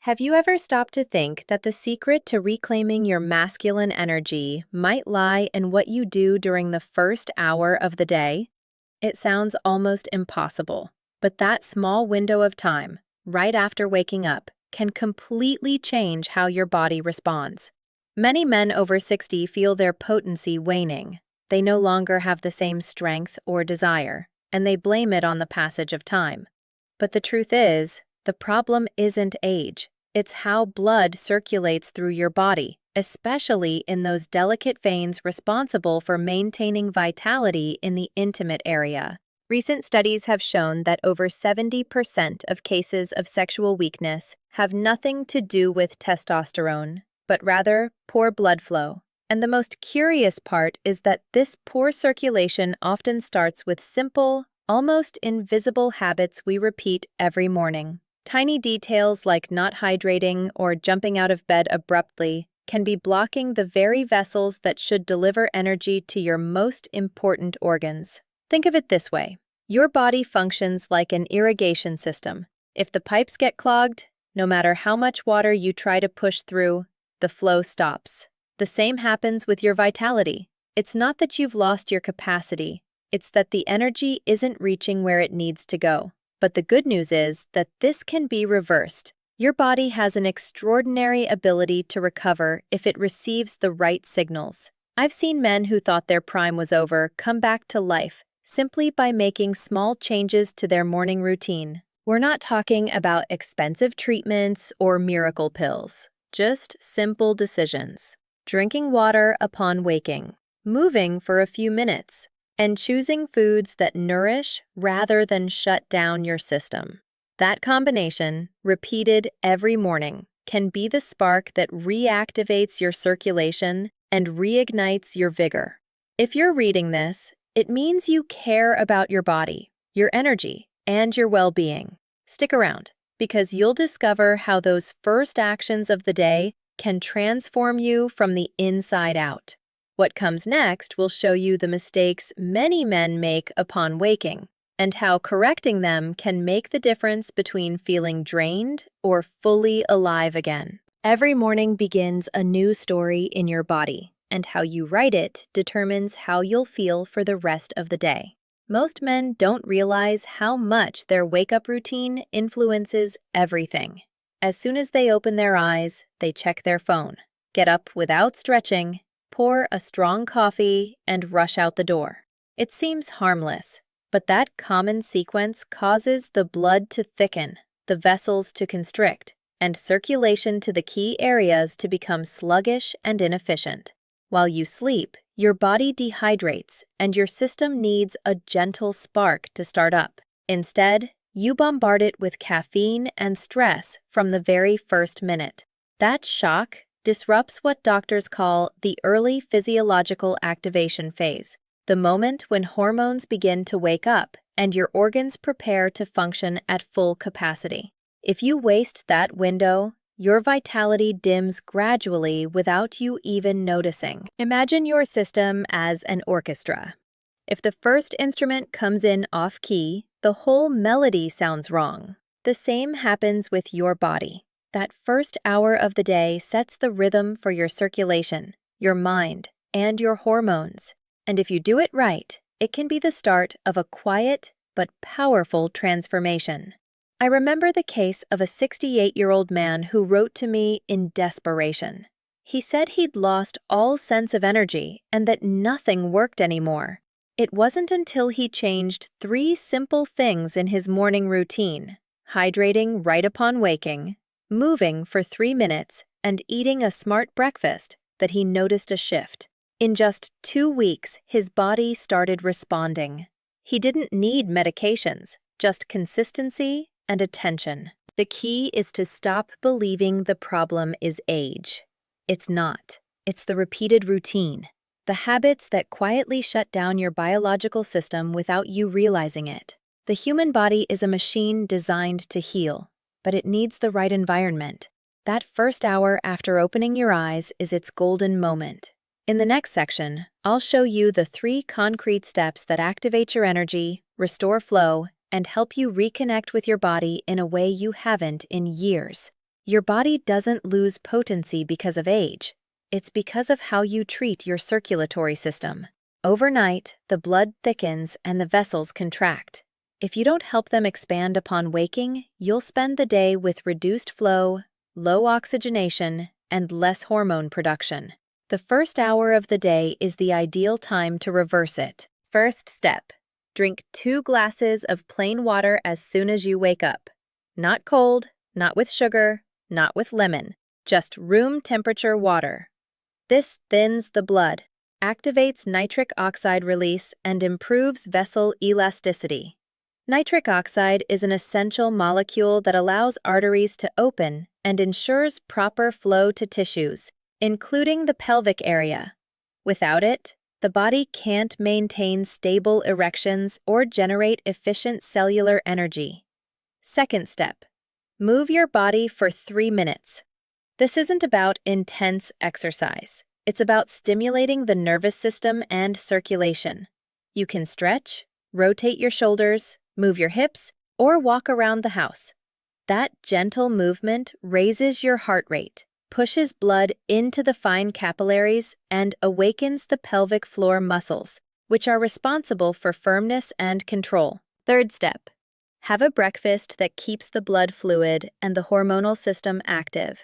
Have you ever stopped to think that the secret to reclaiming your masculine energy might lie in what you do during the first hour of the day? It sounds almost impossible, but that small window of time, right after waking up, can completely change how your body responds. Many men over 60 feel their potency waning. They no longer have the same strength or desire, and they blame it on the passage of time. But the truth is, the problem isn't age. It's how blood circulates through your body, especially in those delicate veins responsible for maintaining vitality in the intimate area. Recent studies have shown that over 70% of cases of sexual weakness have nothing to do with testosterone, but rather poor blood flow. And the most curious part is that this poor circulation often starts with simple, almost invisible habits we repeat every morning. Tiny details like not hydrating or jumping out of bed abruptly can be blocking the very vessels that should deliver energy to your most important organs. Think of it this way. Your body functions like an irrigation system. If the pipes get clogged, no matter how much water you try to push through, the flow stops. The same happens with your vitality. It's not that you've lost your capacity, it's that the energy isn't reaching where it needs to go. But the good news is that this can be reversed. Your body has an extraordinary ability to recover if it receives the right signals. I've seen men who thought their prime was over come back to life simply by making small changes to their morning routine. We're not talking about expensive treatments or miracle pills, just simple decisions. Drinking water upon waking, moving for a few minutes, and choosing foods that nourish rather than shut down your system. That combination, repeated every morning, can be the spark that reactivates your circulation and reignites your vigor. If you're reading this, it means you care about your body, your energy, and your well-being. Stick around, because you'll discover how those first actions of the day can transform you from the inside out. What comes next will show you the mistakes many men make upon waking, and how correcting them can make the difference between feeling drained or fully alive again. Every morning begins a new story in your body, and how you write it determines how you'll feel for the rest of the day. Most men don't realize how much their wake-up routine influences everything. As soon as they open their eyes, they check their phone, get up without stretching, pour a strong coffee, and rush out the door. It seems harmless, but that common sequence causes the blood to thicken, the vessels to constrict, and circulation to the key areas to become sluggish and inefficient. While you sleep, your body dehydrates, and your system needs a gentle spark to start up. Instead, you bombard it with caffeine and stress from the very first minute. That shock disrupts what doctors call the early physiological activation phase, the moment when hormones begin to wake up and your organs prepare to function at full capacity. If you waste that window, your vitality dims gradually without you even noticing. Imagine your system as an orchestra. If the first instrument comes in off-key, the whole melody sounds wrong. The same happens with your body. That first hour of the day sets the rhythm for your circulation, your mind, and your hormones. And if you do it right, it can be the start of a quiet but powerful transformation. I remember the case of a 68-year-old man who wrote to me in desperation. He said he'd lost all sense of energy and that nothing worked anymore. It wasn't until he changed 3 simple things in his morning routine: hydrating right upon waking, moving for 3 minutes, and eating a smart breakfast that he noticed a shift. In just 2 weeks, his body started responding. He didn't need medications, just consistency and attention. The key is to stop believing the problem is age. It's not. It's the repeated routine, the habits that quietly shut down your biological system without you realizing it. The human body is a machine designed to heal, but it needs the right environment. That first hour after opening your eyes is its golden moment. In the next section, I'll show you the 3 concrete steps that activate your energy, restore flow, and help you reconnect with your body in a way you haven't in years. Your body doesn't lose potency because of age. It's because of how you treat your circulatory system. Overnight, the blood thickens and the vessels contract. If you don't help them expand upon waking, you'll spend the day with reduced flow, low oxygenation, and less hormone production. The first hour of the day is the ideal time to reverse it. First step: drink 2 glasses of plain water as soon as you wake up. Not cold, not with sugar, not with lemon, just room temperature water. This thins the blood, activates nitric oxide release, and improves vessel elasticity. Nitric oxide is an essential molecule that allows arteries to open and ensures proper flow to tissues, including the pelvic area. Without it, the body can't maintain stable erections or generate efficient cellular energy. Second step: move your body for 3 minutes. This isn't about intense exercise. It's about stimulating the nervous system and circulation. You can stretch, rotate your shoulders, move your hips, or walk around the house. That gentle movement raises your heart rate, pushes blood into the fine capillaries, and awakens the pelvic floor muscles, which are responsible for firmness and control. Third step: have a breakfast that keeps the blood fluid and the hormonal system active.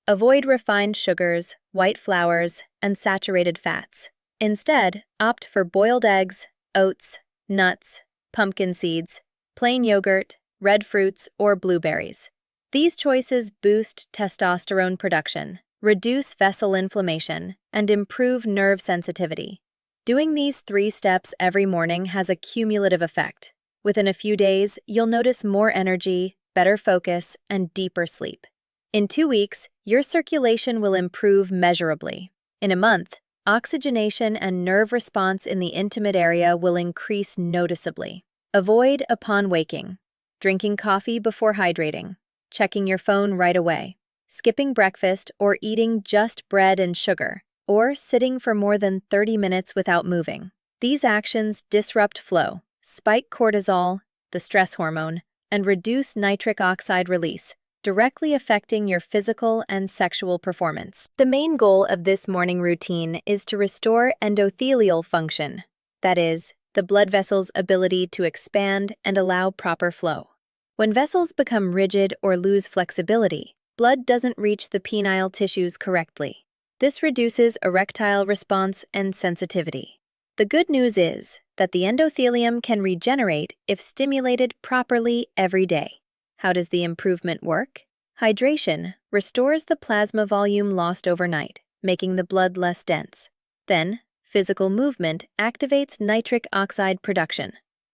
Avoid refined sugars, white flours, and saturated fats. Instead, opt for boiled eggs, oats, nuts, pumpkin seeds, plain yogurt, red fruits, or blueberries. These choices boost testosterone production, reduce vessel inflammation, and improve nerve sensitivity. Doing these 3 steps every morning has a cumulative effect. Within a few days, you'll notice more energy, better focus, and deeper sleep. In 2 weeks, your circulation will improve measurably. In a month, oxygenation and nerve response in the intimate area will increase noticeably. Avoid upon waking: drinking coffee before hydrating, checking your phone right away, skipping breakfast or eating just bread and sugar, or sitting for more than 30 minutes without moving. These actions disrupt flow, spike cortisol, the stress hormone, and reduce nitric oxide release, directly affecting your physical and sexual performance. The main goal of this morning routine is to restore endothelial function, that is, the blood vessel's ability to expand and allow proper flow. When vessels become rigid or lose flexibility, blood doesn't reach the penile tissues correctly. This reduces erectile response and sensitivity. The good news is that the endothelium can regenerate if stimulated properly every day. How does the improvement work? Hydration restores the plasma volume lost overnight, making the blood less dense. Then, physical movement activates nitric oxide production,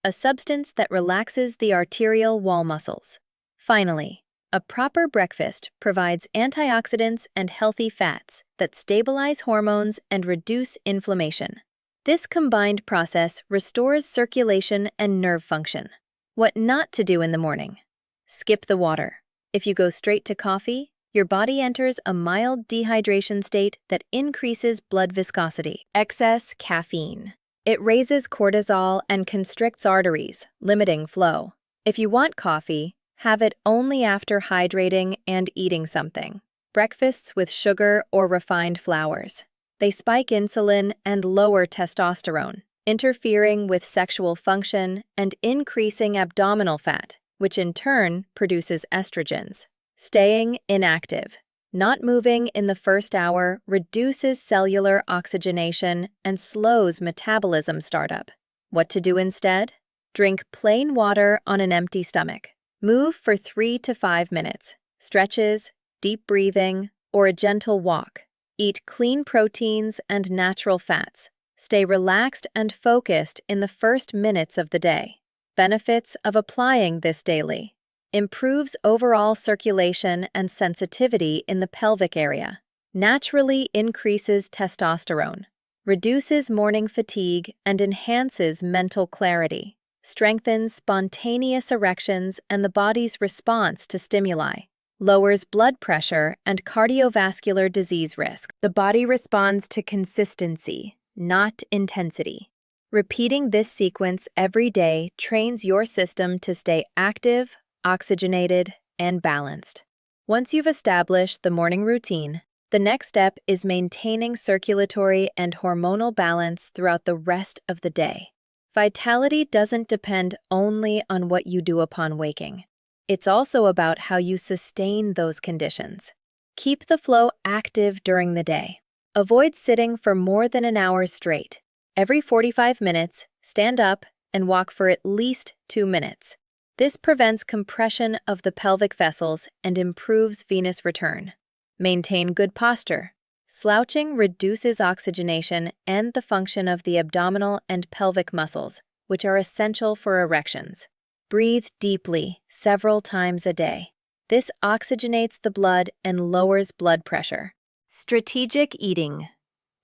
a substance that relaxes the arterial wall muscles. Finally, a proper breakfast provides antioxidants and healthy fats that stabilize hormones and reduce inflammation. This combined process restores circulation and nerve function. What not to do in the morning: skip the water. If you go straight to coffee, your body enters a mild dehydration state that increases blood viscosity. Excess caffeine: it raises cortisol and constricts arteries, limiting flow. If you want coffee, have it only after hydrating and eating something. Breakfasts with sugar or refined flours: they spike insulin and lower testosterone, interfering with sexual function and increasing abdominal fat, which in turn produces estrogens. Staying inactive: not moving in the first hour reduces cellular oxygenation and slows metabolism startup. What to do instead? Drink plain water on an empty stomach. Move for 3 to 5 minutes. Stretches, deep breathing, or a gentle walk. Eat clean proteins and natural fats. Stay relaxed and focused in the first minutes of the day. Benefits of applying this daily: improves overall circulation and sensitivity in the pelvic area, naturally increases testosterone, reduces morning fatigue and enhances mental clarity, strengthens spontaneous erections and the body's response to stimuli, lowers blood pressure and cardiovascular disease risk. The body responds to consistency, not intensity. Repeating this sequence every day trains your system to stay active, oxygenated, and balanced. Once you've established the morning routine, the next step is maintaining circulatory and hormonal balance throughout the rest of the day. Vitality doesn't depend only on what you do upon waking. It's also about how you sustain those conditions. Keep the flow active during the day. Avoid sitting for more than an hour straight. Every 45 minutes, stand up and walk for at least 2 minutes. This prevents compression of the pelvic vessels and improves venous return. Maintain good posture. Slouching reduces oxygenation and the function of the abdominal and pelvic muscles, which are essential for erections. Breathe deeply several times a day. This oxygenates the blood and lowers blood pressure. Strategic eating.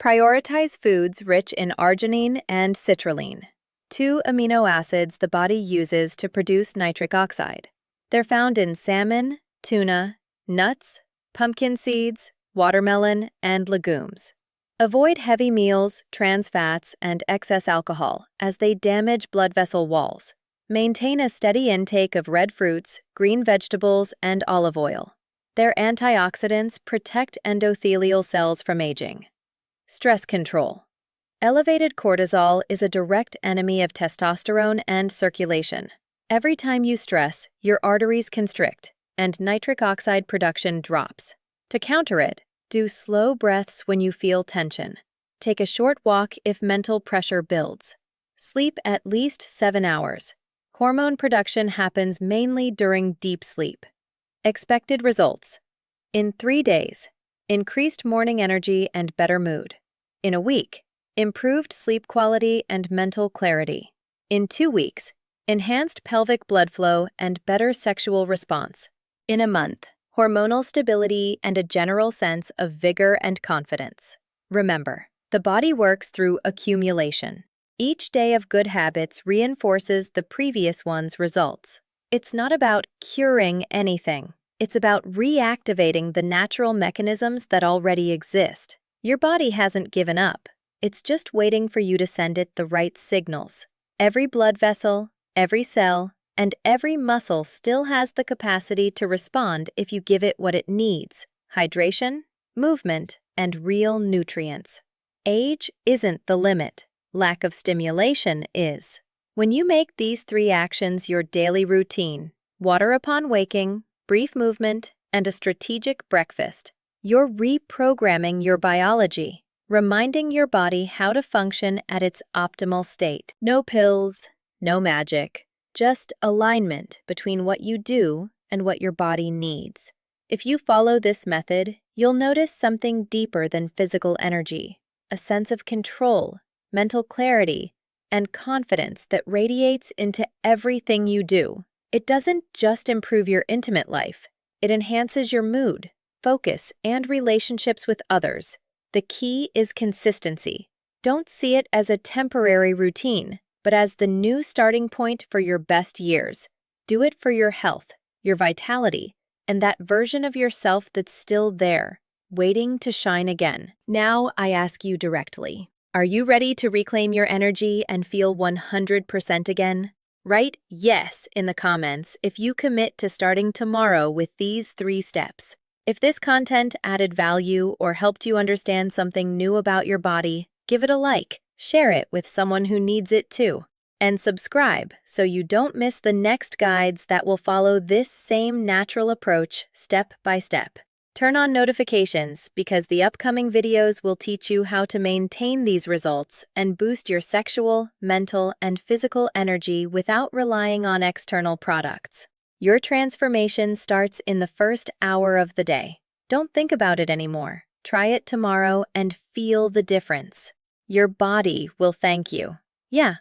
Prioritize foods rich in arginine and citrulline, 2 amino acids the body uses to produce nitric oxide. They're found in salmon, tuna, nuts, pumpkin seeds, watermelon, and legumes. Avoid heavy meals, trans fats, and excess alcohol, as they damage blood vessel walls. Maintain a steady intake of red fruits, green vegetables, and olive oil. Their antioxidants protect endothelial cells from aging. Stress control. Elevated cortisol is a direct enemy of testosterone and circulation. Every time you stress, your arteries constrict, and nitric oxide production drops. To counter it, do slow breaths when you feel tension. Take a short walk if mental pressure builds. Sleep at least 7 hours. Hormone production happens mainly during deep sleep. Expected results. In 3 days, increased morning energy and better mood. In a week, improved sleep quality and mental clarity. In 2 weeks, enhanced pelvic blood flow and better sexual response. In a month, hormonal stability and a general sense of vigor and confidence. Remember, the body works through accumulation. Each day of good habits reinforces the previous one's results. It's not about curing anything. It's about reactivating the natural mechanisms that already exist. Your body hasn't given up. It's just waiting for you to send it the right signals. Every blood vessel, every cell, and every muscle still has the capacity to respond if you give it what it needs: hydration, movement, and real nutrients. Age isn't the limit. Lack of stimulation is. When you make these 3 actions your daily routine, water upon waking, brief movement, and a strategic breakfast, you're reprogramming your biology, reminding your body how to function at its optimal state. No pills, no magic, just alignment between what you do and what your body needs. If you follow this method, you'll notice something deeper than physical energy, a sense of control, mental clarity, and confidence that radiates into everything you do. It doesn't just improve your intimate life, it enhances your mood, focus, and relationships with others. The key is consistency. Don't see it as a temporary routine, but as the new starting point for your best years. Do it for your health, your vitality, and that version of yourself that's still there, waiting to shine again. Now I ask you directly, are you ready to reclaim your energy and feel 100% again? Write yes in the comments if you commit to starting tomorrow with these 3 steps. If this content added value or helped you understand something new about your body, give it a like, share it with someone who needs it too, and subscribe so you don't miss the next guides that will follow this same natural approach step by step. Turn on notifications because the upcoming videos will teach you how to maintain these results and boost your sexual, mental, and physical energy without relying on external products. Your transformation starts in the first hour of the day. Don't think about it anymore. Try it tomorrow and feel the difference. Your body will thank you. Yeah,